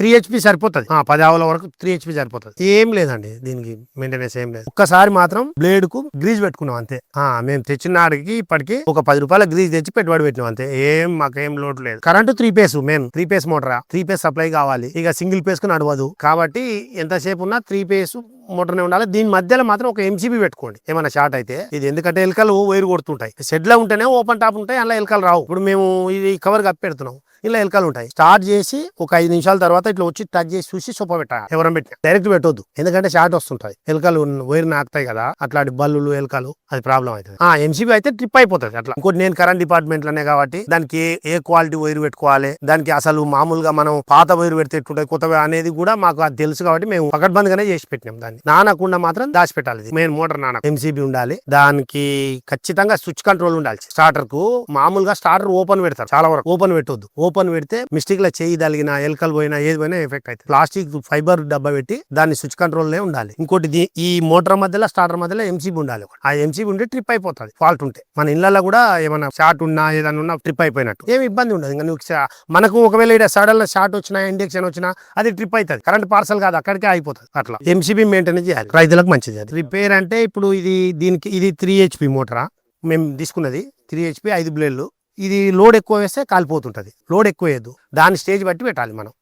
3 HP సరిపోతుంది. 10 ఆవుల వరకు 3 HP సరిపోతుంది. ఏం లేదండి దీనికి మెయింటెనెన్స్ ఏం లేదు. ఒక్కసారి మాత్రం బ్లేడ్ కు గ్రీజ్ పెట్టుకున్నాం అంతే. మేము తెచ్చిన నాడికి ఇప్పటికి ఒక 10 రూపాయల గ్రీజ్ తెచ్చి పెట్టుబడి పెట్టినాం అంతే. మాకేం లోటు లేదు. Current 3 phase main 3 phase motor 3 phase supply కావాలి. ఇక సింగిల్ phase కు నడవదు కాబట్టి ఎంతసేపు ఉన్నా 3 phase మోటార్నే ఉండాలి. దీని మధ్యలో మాత్రం ఒక MCB పెట్టుకోండి ఏమైనా షార్ట్ అయితే. ఇది ఎందుకంటే ఎలకలు వైరు కొడుతుంటాయి. షెడ్ లో ఉంటేనే ఓపెన్ టాప్ ఉంటాయి, అలా ఎలకలు రావు. ఇప్పుడు మేము ఇది కవర్ కప్పి పెడుతున్నాం, ఇలా ఎలకలు ఉంటాయి. స్టార్ట్ చేసి ఒక 5 నిమిషాల తర్వాత ఇట్లా వచ్చి టచ్ చేసి చూసి సొప్ప పెట్టాలి. ఎవరైనా పెట్టినా డైరెక్ట్ పెట్టొద్దు, ఎందుకంటే షార్ట్ వస్తుంటాయి. ఎలకలు వైర్ నాకుతాయి కదా, అట్లాంటి బల్లులు ఎలకలు, అది ప్రాబ్లం అవుతుంది. MCB అయితే ట్రిప్ అయిపోతుంది అట్లా. ఇంకోటి నేను కరెంట్ డిపార్ట్మెంట్ లోనే కాబట్టి దానికి ఏ క్వాలిటీ వైర్ పెట్టుకోవాలి, దానికి అసలు మామూలుగా మనం పాత వైర్ పెడితే ఎట్టుంటాయి, కొత్తగా అనేది కూడా మాకు అది తెలుసు కాబట్టి మేము పకడ్బందీగానే చేసి పెట్టినాం. దాన్ని నానకుండా మాత్రం దాచిపెట్టాలి. మెయిన్ మోటార్ నాన MCB ఉండాలి. దానికి ఖచ్చితంగా స్విచ్ కంట్రోల్ ఉండాలి. స్టార్టర్ కు మామూలుగా స్టార్టర్ ఓపెన్ పెడతారు, చాలా వరకు ఓపెన్ పెట్టొద్దు. ఓపెన్ పెడితే మిస్టేక్ లో చేయి తగిలినా ఎలకలు పోయినా ఏది పోయినా ఎఫెక్ట్ అవుతుంది. ప్లాస్టిక్ ఫైబర్ డబ్బా పెట్టి దాన్ని స్విచ్ కంట్రోల్ ఉండాలి. ఇంకోటి ఈ మోటార్ మధ్యలో స్టార్టర్ మధ్యలో MCB ఉండాలి. ఆ MCB ఉంటే ట్రిప్ అయిపోతుంది ఫాల్ట్ ఉంటే. మన ఇళ్లలో కూడా ఏమైనా షార్ట్ ఉన్నా ఏదైనా ఉన్నా ట్రిప్ అయిపోయినట్టు ఏమి ఇబ్బంది ఉండదు. ఇంకా నువ్వు మనకు ఒకవేళ ఇక్కడ సడన్ షార్ట్ వచ్చినా ఇండక్షన్ వచ్చినా అది ట్రిప్ అవుతుంది. కరెంట్ పార్సల్ కాదు, అక్కడికే అయిపోతుంది. అట్లా MCB మెయింటైన్ చేయాలి, రైతులకు మంచిది. అది రిపేర్ అంటే ఇప్పుడు ఇది 3 HP మోటారా మేము తీసుకున్నది. 3 HP 5 బ్లేడ్లు. ఇది లోడ్ ఎక్కువ వేస్తే కాలిపోతుంటది. లోడ్ ఎక్కువ వేయద్దు, దాని స్టేజ్ బట్టి పెట్టాలి మనం.